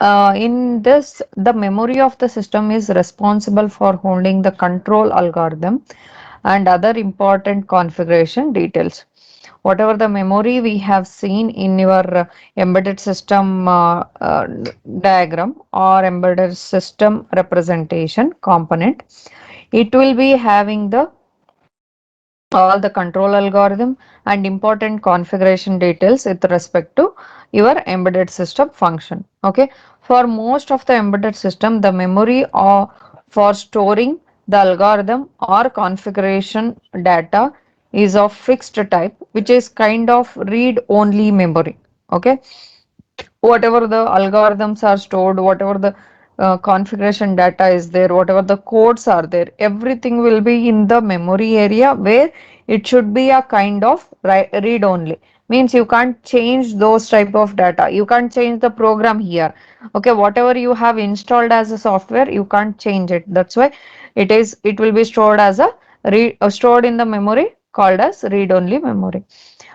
In this, the memory of the system is responsible for holding the control algorithm and other important configuration details. Whatever the memory we have seen in your embedded system diagram or embedded system representation component, it will be having the all the control algorithm and important configuration details with respect to your embedded system function. Okay, for most of the embedded system, the memory or for storing the algorithm or configuration data is of fixed type, which is kind of read only memory. Okay, whatever the algorithms are stored, whatever the configuration data is there, whatever the codes are there, everything will be in the memory area where it should be a kind of read only. Means you can't change those type of data. You can't change the program here. Okay, whatever you have installed as a software, you can't change it. That's why it will be stored as a stored in the memory called as read only memory,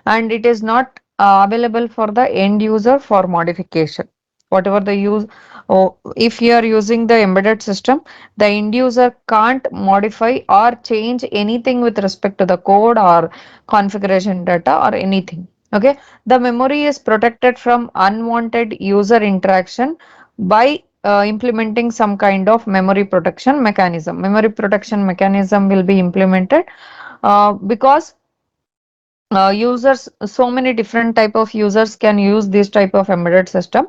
and it is not available for the end user for modification. Whatever the use, oh, if you are using the embedded system, the end user can't modify or change anything with respect to the code or configuration data or anything. Okay, the memory is protected from unwanted user interaction by implementing some kind of memory protection mechanism. Memory protection mechanism will be implemented because users, so many different type of users can use this type of embedded system,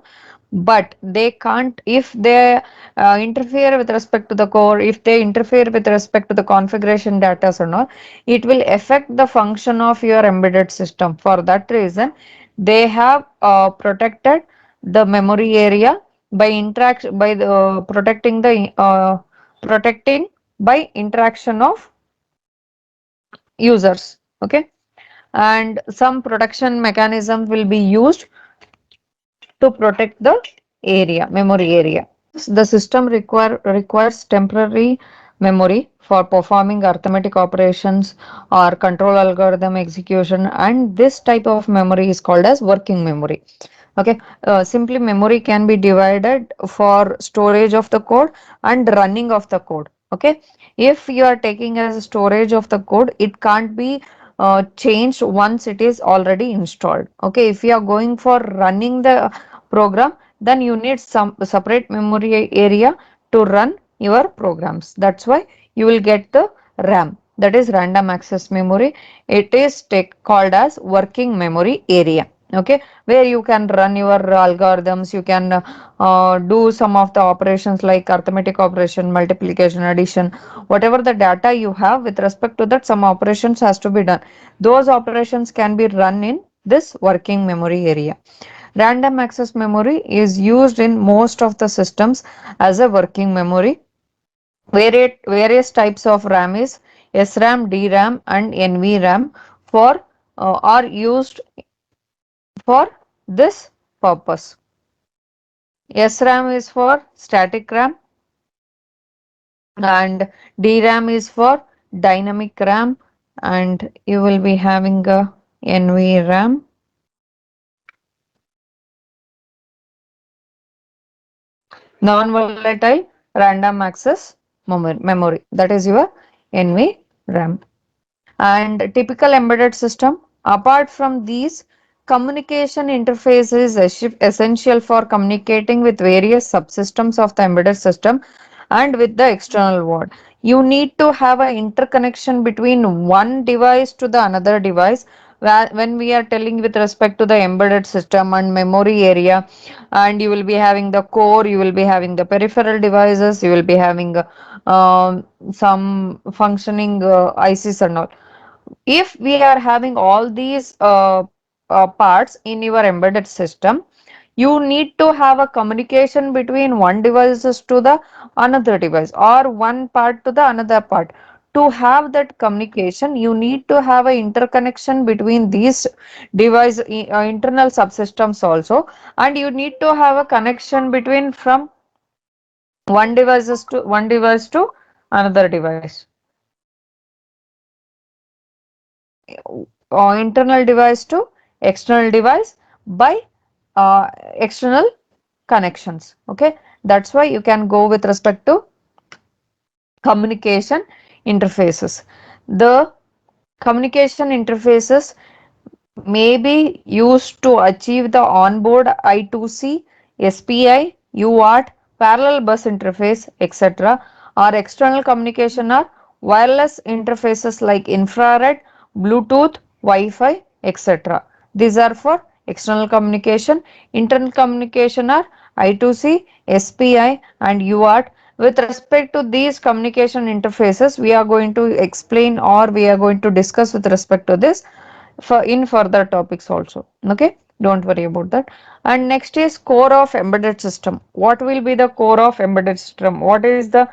but they can't if they interfere with respect to the core, if they interfere with respect to the configuration data or not, it will affect the function of your embedded system. For that reason, they have protected the memory area by interaction by the, protecting by interaction of users. Okay, and some protection mechanism will be used to protect the memory area. The system requires temporary memory for performing arithmetic operations or control algorithm execution, and this type of memory is called as working memory. Okay, simply memory can be divided for storage of the code and running of the code. Okay, if you are taking as storage of the code, it can't be changed once it is already installed. Okay, if you are going for running the program, then you need some separate memory area to run your programs. That's why you will get the RAM, that is random access memory. It is called as working memory area. Okay, where you can run your algorithms, you can do some of the operations like arithmetic operation, multiplication, addition, whatever the data you have with respect to that, some operations has to be done. Those operations can be run in this working memory area. Random access memory is used in most of the systems as a working memory. Various types of RAM is SRAM, DRAM, and NVRAM for are used for this purpose. SRAM is for static RAM and DRAM is for dynamic RAM, and you will be having a NVRAM, non-volatile random access memory, that is your NVRAM. And typical embedded system, apart from these, communication interface is essential for communicating with various subsystems of the embedded system and with the external world. You need to have an interconnection between one device to the another device. When we are telling with respect to the embedded system and memory area, and you will be having the core, you will be having the peripheral devices, you will be having some functioning ICs and all. If we are having all these parts in your embedded system, you need to have a communication between one devices to the another device or one part to the another part. To have that communication, you need to have an interconnection between these internal subsystems also, and you need to have a connection between from one device to another device, internal device to external device by external connections. Okay, that's why you can go with respect to communication interfaces. The communication interfaces may be used to achieve the onboard I2C, SPI, UART, parallel bus interface, etc. Or external communication are wireless interfaces like infrared, Bluetooth, Wi-Fi, etc. These are for external communication. Internal communication are I2C, SPI and UART. With respect to these communication interfaces, we are going to explain or we are going to discuss with respect to this for in further topics also. Okay, don't worry about that. And next is core of embedded system. What will be the core of embedded system? What is the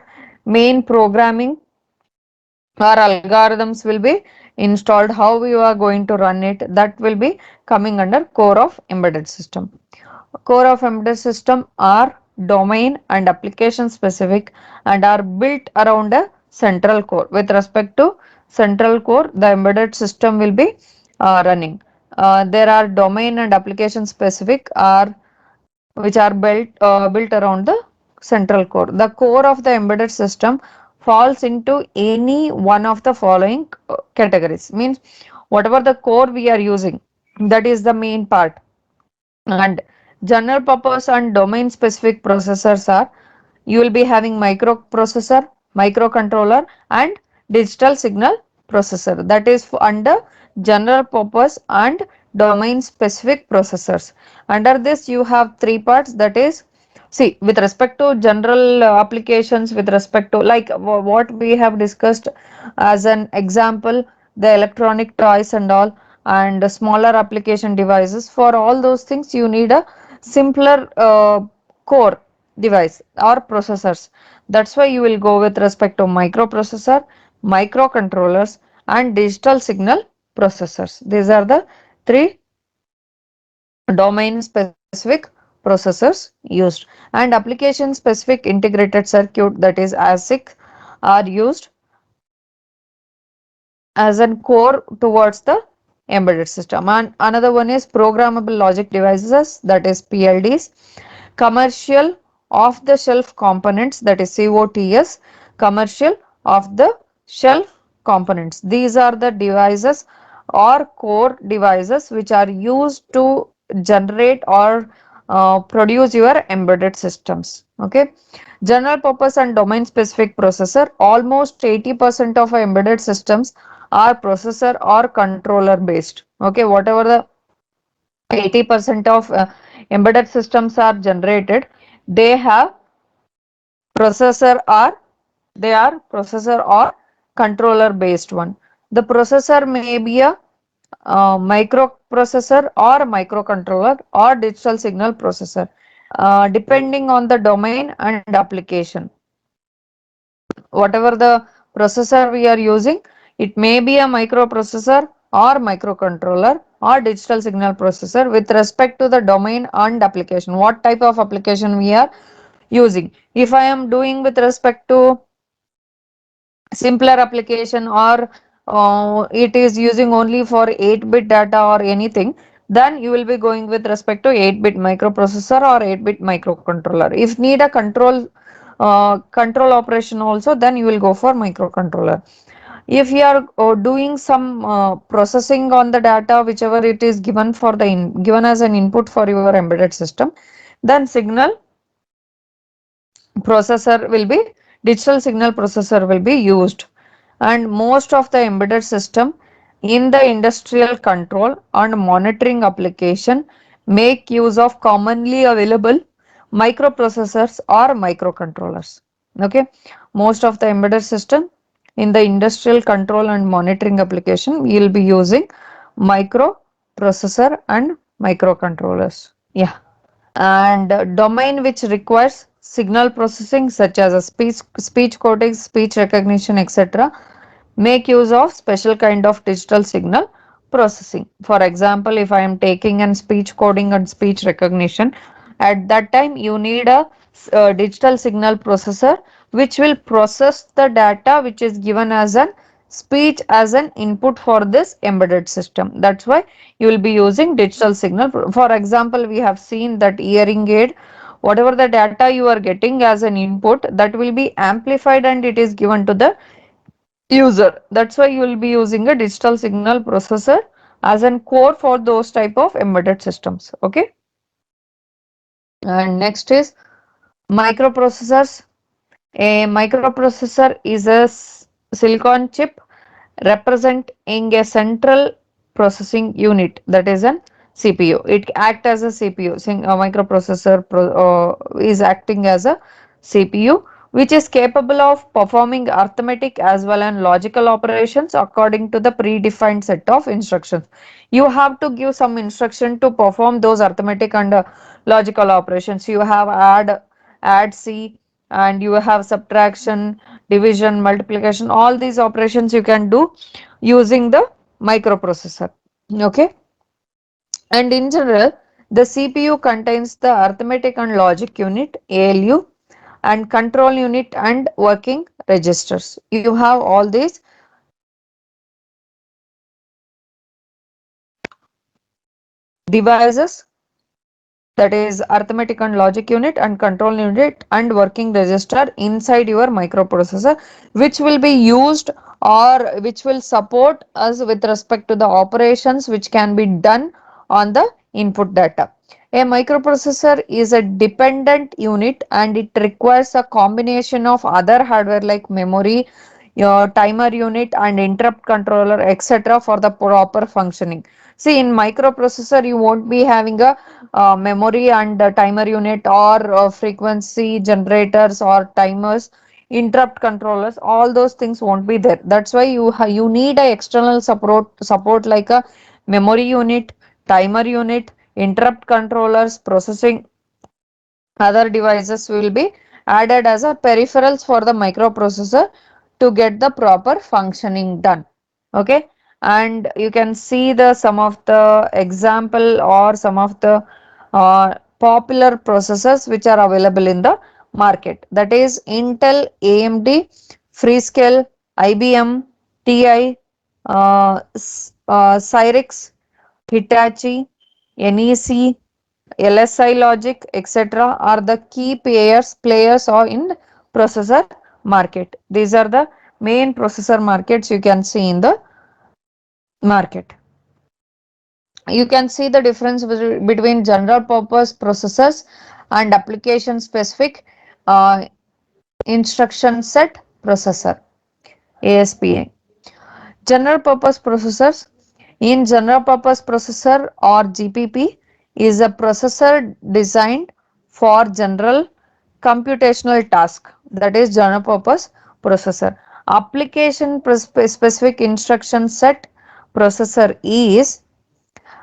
main programming or algorithms will be installed, how you are going to run it, that will be coming under core of embedded system. Core of embedded system are domain and application specific and are built around a central core. With respect to central core, the embedded system will be running. There are domain and application specific are which are built around the central core. The core of the embedded system falls into any one of the following categories. Means whatever the core we are using, that is the main part. And general purpose and domain specific processors are, you will be having microprocessor, microcontroller and digital signal processor, that is under general purpose and domain specific processors. Under this you have three parts, that is, see, with respect to general applications, with respect to like what we have discussed as an example, the electronic toys and all, and smaller application devices, for all those things you need a simpler core device or processors. That's why you will go with respect to microprocessor, microcontrollers and digital signal processors. These are the three domain specific processors used. And application specific integrated circuit, that is ASIC, are used as a core towards the embedded system. And another one is programmable logic devices, that is PLDs, commercial off the shelf components, that is COTS, commercial off the shelf components. These are the devices or core devices which are used to generate or produce your embedded systems. Okay, general purpose and domain specific processor, almost 80% of our embedded systems are processor or controller based. Okay, whatever the 80% of embedded systems are generated, they have processor or they are processor or controller based one. The processor may be a microprocessor or microcontroller or digital signal processor, depending on the domain and application. Whatever the processor we are using, it may be a microprocessor or microcontroller or digital signal processor with respect to the domain and application, what type of application we are using. If I am doing with respect to simpler application or it is using only for 8-bit data or anything, then you will be going with respect to 8-bit microprocessor or 8-bit microcontroller. If need a control operation also, then you will go for microcontroller. If you are doing some processing on the data, whichever it is given for the given as an input for your embedded system, then signal processor will be digital signal processor will be used. And most of the embedded system in the industrial control and monitoring application make use of commonly available microprocessors or microcontrollers. Okay, most of the embedded system in the industrial control and monitoring application we will be using microprocessor and microcontrollers. Yeah, and domain which requires signal processing such as a speech coding, speech recognition, etc., make use of special kind of digital signal processing. For example, if I am taking an speech coding and speech recognition, at that time you need a digital signal processor which will process the data which is given as an speech as an input for this embedded system. That's why you will be using digital signal. For example, we have seen that hearing aid Whatever the data you are getting as an input, that will be amplified and it is given to the user. That's why you will be using a digital signal processor as an core for those type of embedded systems. Okay. And next is microprocessors. A microprocessor is a silicon chip representing a central processing unit, that is an CPU. It acts as a CPU. A microprocessor is acting as a CPU, which is capable of performing arithmetic as well as logical operations according to the predefined set of instructions. You have to give some instruction to perform those arithmetic and logical operations. You have add C, and you have subtraction, division, multiplication. All these operations you can do using the microprocessor. Okay. And in general, the CPU contains the arithmetic and logic unit, ALU, and control unit and working registers. You have all these devices, that is arithmetic and logic unit and control unit and working register inside your microprocessor, which will be used or which will support us with respect to the operations which can be done on the input data. A microprocessor is a dependent unit and it requires a combination of other hardware like memory, your timer unit and interrupt controller, etc. for the proper functioning. See, in microprocessor you won't be having a memory and timer unit or frequency generators or timers, interrupt controllers. All those things won't be there. That's why you need a external support like a memory unit, timer unit, interrupt controllers, processing other devices will be added as a peripherals for the microprocessor to get the proper functioning done. Okay. And you can see the some of the example or some of the popular processors which are available in the market, that is Intel, AMD, Freescale, IBM, TI, Cyrix, Hitachi, NEC, LSI Logic, etc. are the key players are in processor market. These are the main processor markets you can see in the market. You can see the difference between general purpose processors and application specific uh, instruction set processor, ASPA. General purpose processors. In general purpose processor or GPP is a processor designed for general computational task, that is general purpose processor. Application specific instruction set processor is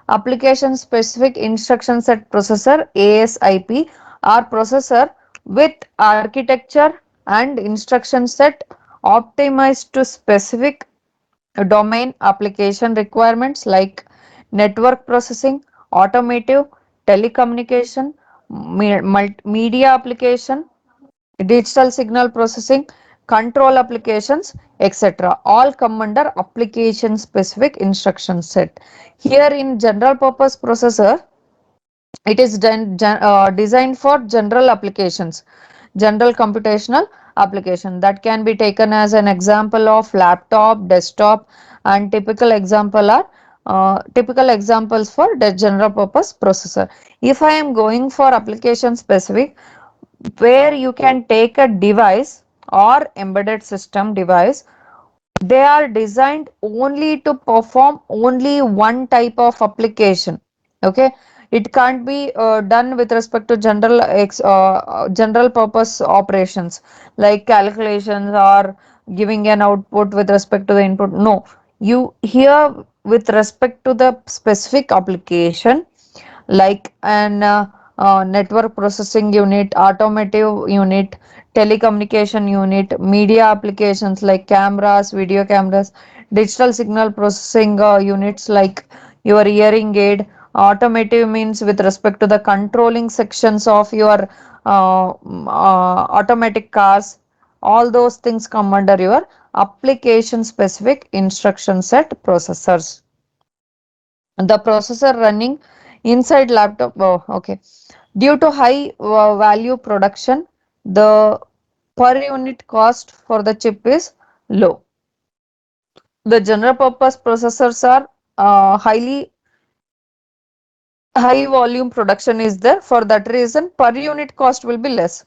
application specific instruction set processor, ASIP, or processor with architecture and instruction set optimized to specific domain application requirements like network processing, automotive, telecommunication, media application, digital signal processing, control applications, etc. All come under application specific instruction set. Here in general purpose processor, it is designed for general applications, general computational application. That can be taken as an example of laptop, desktop, and typical examples for the general purpose processor. If I am going for application specific, where you can take a device or embedded system device, they are designed only to perform only one type of application. Okay. It can't be done with respect to general purpose operations like calculations or giving an output with respect to the input. No, you here with respect to the specific application like an network processing unit, automotive unit, telecommunication unit, media applications like cameras, video cameras, digital signal processing units like your hearing aid. Automotive means with respect to the controlling sections of your automatic cars. All those things come under your application specific instruction set processors. The processor running inside laptop. Oh, okay. Due to high value production, the per unit cost for the chip is low. The general purpose processors are highly high volume production is there. For that reason, per unit cost will be less.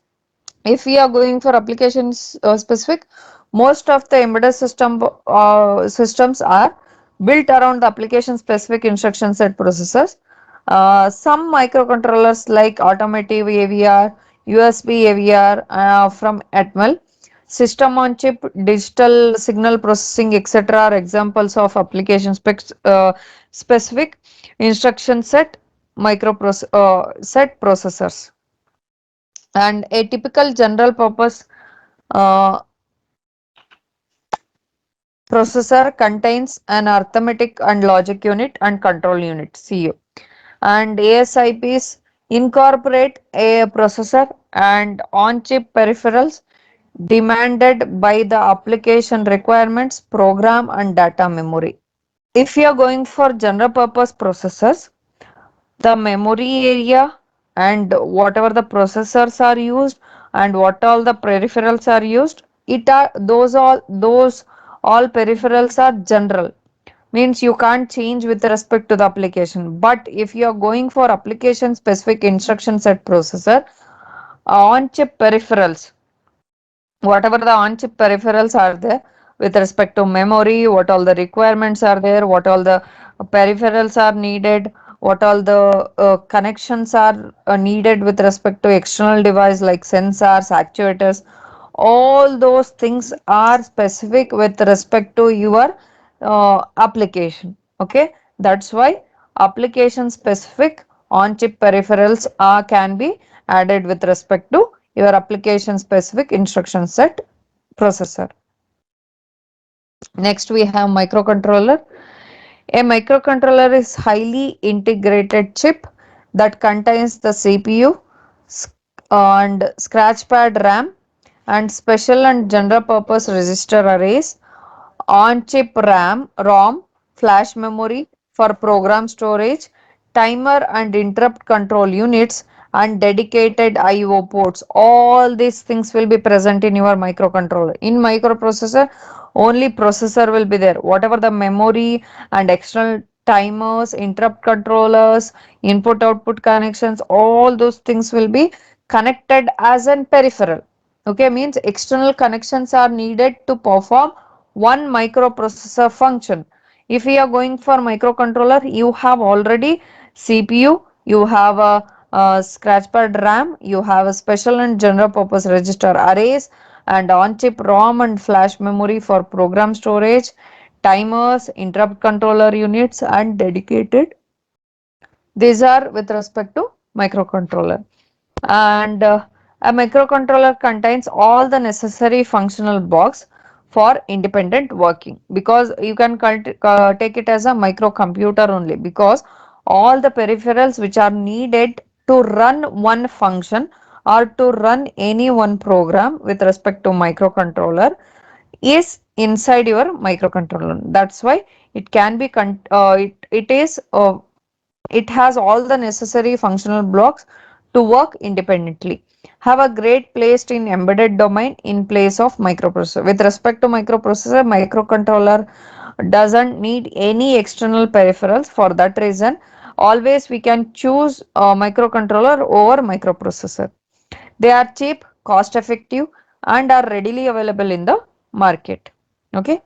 If we are going for applications specific, most of the embedded systems are built around the application specific instruction set processors. Some microcontrollers like automotive AVR, USB AVR from Atmel, system on chip, digital signal processing, etc. are examples of application specific instruction set processors. And a typical general purpose uh, processor contains an arithmetic and logic unit and control unit (CU). And ASIPs incorporate a processor and on-chip peripherals demanded by the application requirements, program and data memory. If you are going for general purpose processors, the memory area and whatever the processors are used and what all the peripherals are used, it are those all peripherals are general, means you can't change with respect to the application. But if you are going for application specific instruction set processor, on chip peripherals, whatever the on-chip peripherals are there with respect to memory, what all the requirements are there, what all the peripherals are needed, what all the connections are needed with respect to external device like sensors, actuators, all those things are specific with respect to your application. Okay, that's why application specific on-chip peripherals can be added with respect to your application specific instruction set processor. Next we have microcontroller. A microcontroller is highly integrated chip that contains the CPU and scratchpad RAM and special and general purpose register arrays, on-chip ROM, flash memory for program storage, timer and interrupt control units, and dedicated I/O ports. All these things will be present in your microcontroller. In microprocessor, only processor will be there. Whatever the memory and external timers, interrupt controllers, input output connections, all those things will be connected as an peripheral. Okay, means external connections are needed to perform one microprocessor function. If we are going for microcontroller, you have already CPU, you have a scratchpad RAM, you have a special and general purpose register arrays, and on-chip ROM and flash memory for program storage, timers, interrupt controller units, and dedicated. These are with respect to microcontroller. And a microcontroller contains all the necessary functional blocks for independent working, because you can take it as a microcomputer only, because all the peripherals which are needed to run one function or to run any one program with respect to microcontroller is inside your microcontroller. That's why it can be it has all the necessary functional blocks to work independently. Have a great place in embedded domain in place of microprocessor. With respect to microprocessor, microcontroller doesn't need any external peripherals. For that reason, always we can choose a microcontroller over microprocessor. They are cheap, cost effective, and are readily available in the market. Okay,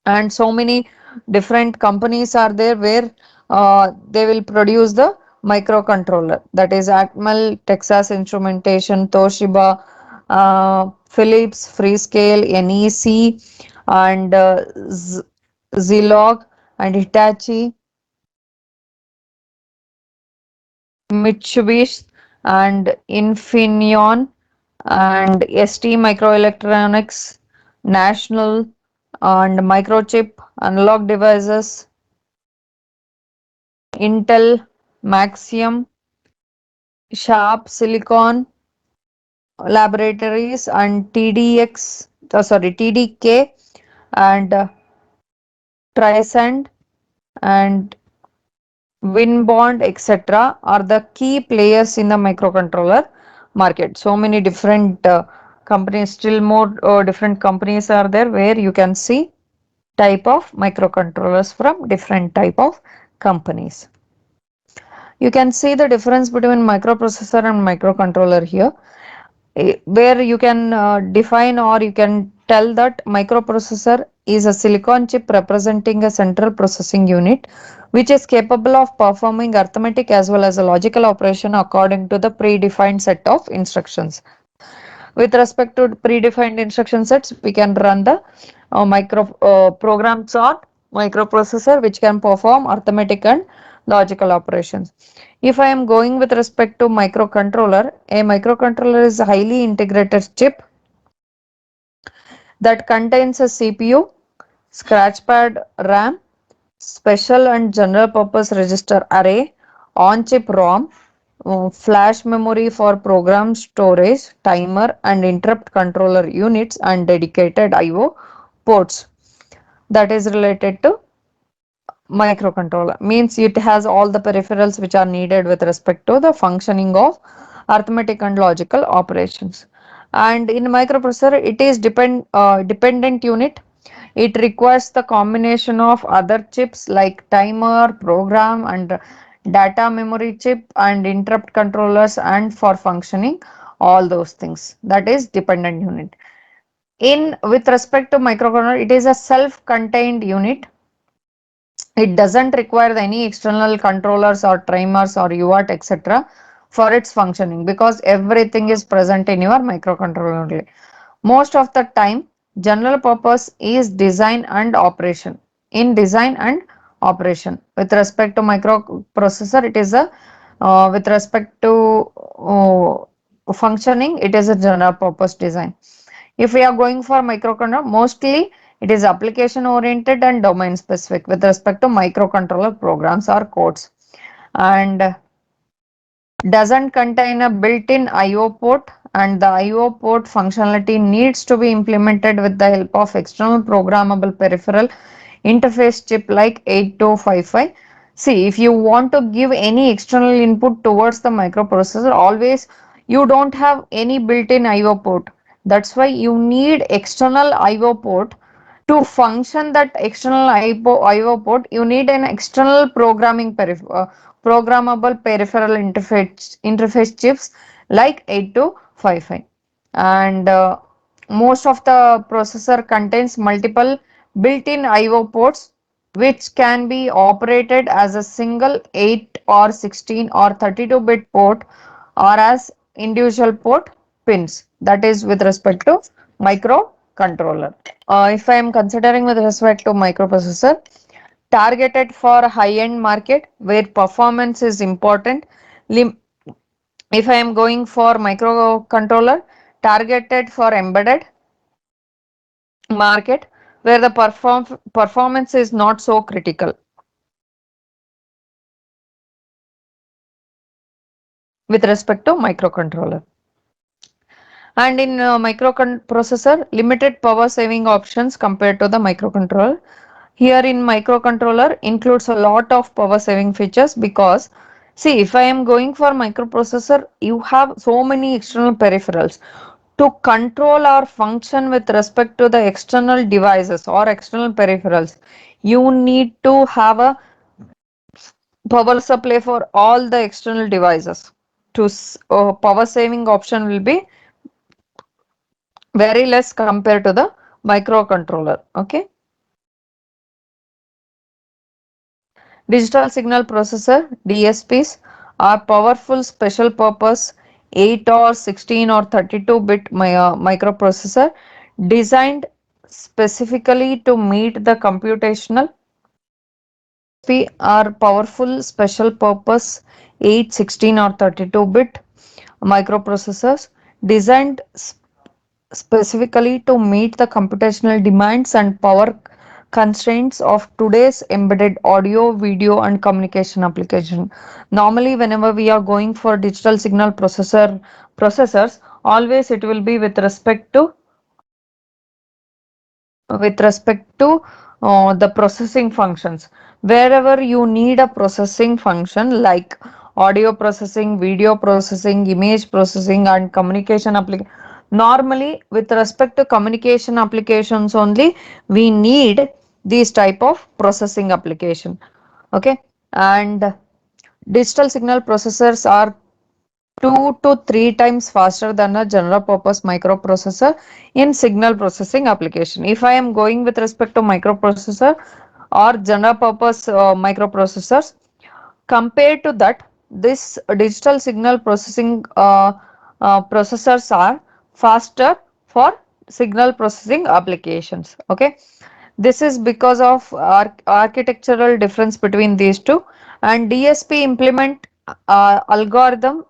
and so many different companies are there where they will produce the microcontroller, that is Atmel, Texas Instrumentation, Toshiba, Philips, Freescale, NEC, and Zilog and Hitachi, Mitsubishi and Infineon and ST Microelectronics, National and Microchip, Analog Devices, Intel, Maxim, Sharp, Silicon Laboratories, and TDK, and Trisend, and Winbond, etc., are the key players in the microcontroller market. So many different companies, still more different companies are there where you can see type of microcontrollers from different type of companies. You can see the difference between microprocessor and microcontroller here, where you can define or you can tell that microprocessor is a silicon chip representing a central processing unit which is capable of performing arithmetic as well as a logical operation according to the predefined set of instructions. With respect to predefined instruction sets, we can run the micro programs on microprocessor which can perform arithmetic and logical operations. If I am going with respect to microcontroller, a microcontroller is a highly integrated chip that contains a CPU, scratchpad RAM, special and general purpose register array, on-chip ROM, flash memory for program storage, timer and interrupt controller units and dedicated IO ports. That is related to microcontroller, means it has all the peripherals which are needed with respect to the functioning of arithmetic and logical operations. And in microprocessor it is dependent unit. It requires the combination of other chips like timer, program and data memory chip and interrupt controllers and for functioning all those things. That is dependent unit. In with respect to microcontroller, it is a self-contained unit. It doesn't require any external controllers or timers or UART etc. for its functioning because everything is present in your microcontroller only. Most of the time, general purpose is design and operation. In design and operation, with respect to microprocessor, it is a with respect to functioning, it is a general purpose design. If we are going for microcontroller, mostly it is application oriented and domain specific with respect to microcontroller programs or codes, and doesn't contain a built-in IO port, and the IO port functionality needs to be implemented with the help of external programmable peripheral interface chip like 8255. See, if you want to give any external input towards the microprocessor, always you don't have any built-in IO port. That's why you need external IO port. To function that external IO port, you need an external programmable peripheral interface chips like 8255. And most of the processor contains multiple built-in IO ports which can be operated as a single 8 or 16 or 32-bit port or as individual port pins. That is with respect to microcontroller. If I am considering with respect to microprocessor, targeted for high-end market where performance is important. If I am going for microcontroller, targeted for embedded market where the performance is not so critical with respect to microcontroller. And in microprocessor, limited power saving options compared to the microcontroller. Here in microcontroller includes a lot of power saving features because see, if I am going for microprocessor, you have so many external peripherals to control or function with respect to the external devices or external peripherals. You need to have a power supply for all the external devices. To power saving option will be very less compared to the microcontroller. Okay. Digital signal processor DSPs are powerful special purpose 8 or 16 or 32-bit microprocessor designed specifically to meet the computational DSP are powerful special purpose 8, 16 or 32-bit microprocessors designed specifically to meet the computational demands and power constraints of today's embedded audio, video and communication application. Normally, whenever we are going for digital signal processors, always it will be with respect to the processing functions. Wherever you need a processing function like audio processing, video processing, image processing, and communication application. Normally, with respect to communication applications only, we need these type of processing application. Okay, and digital signal processors are 2 to 3 times faster than a general purpose microprocessor in signal processing application. If I am going with respect to microprocessor or general purpose microprocessors, compared to that, this digital signal processing processors are faster for signal processing applications. Okay, this is because of architectural difference between these two, and DSP implement algorithm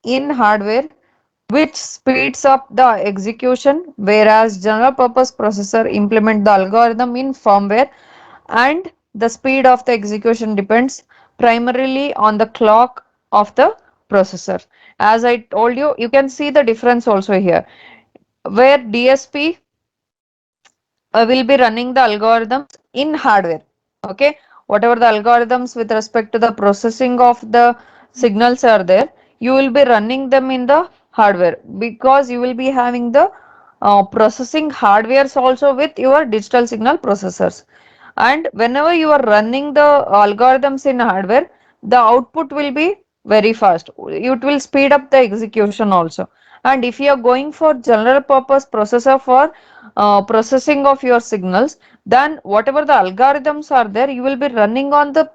in hardware which speeds up the execution, whereas general purpose processor implement the algorithm in firmware, and the speed of the execution depends primarily on the clock of the processor. As I told you, you can see the difference also here, where DSP will be running the algorithms in hardware. Okay, whatever the algorithms with respect to the processing of the signals are there, you will be running them in the hardware, because you will be having the processing hardwares also with your digital signal processors. And whenever you are running the algorithms in hardware, the output will be very fast. It will speed up the execution also. And if you are going for general purpose processor for processing of your signals, then whatever the algorithms are there, you will be running on the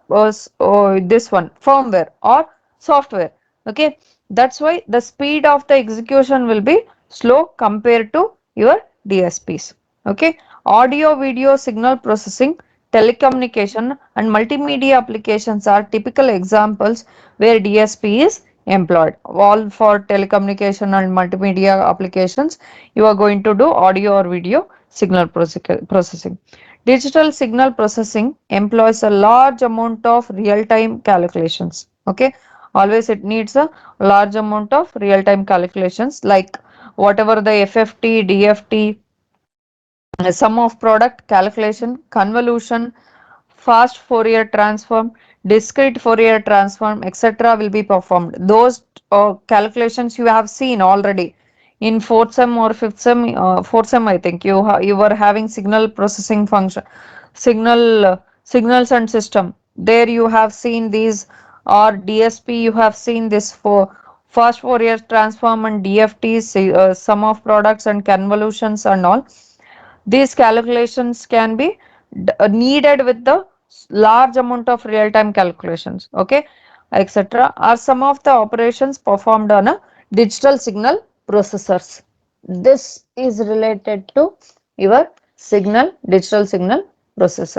this one firmware or software. Okay, that's why the speed of the execution will be slow compared to your DSPs. Okay, audio video signal processing, telecommunication, and multimedia applications are typical examples where DSP is employed. All for telecommunication and multimedia applications, you are going to do audio or video signal processing. Digital signal processing employs a large amount of real-time calculations. Okay, always it needs a large amount of real-time calculations, like whatever the FFT, DFT, sum of product calculation, convolution, fast Fourier transform, discrete Fourier transform, etc. will be performed. Those calculations you have seen already in fourth sem or fifth sem, fourth sem I think you were having signal processing function, signals and system. There you have seen these, or DSP you have seen this for fast Fourier transform and DFTs, sum of products and convolutions and all. These calculations can be needed with the large amount of real-time calculations, okay, etc. are some of the operations performed on a digital signal processors. This is related to your digital signal processors.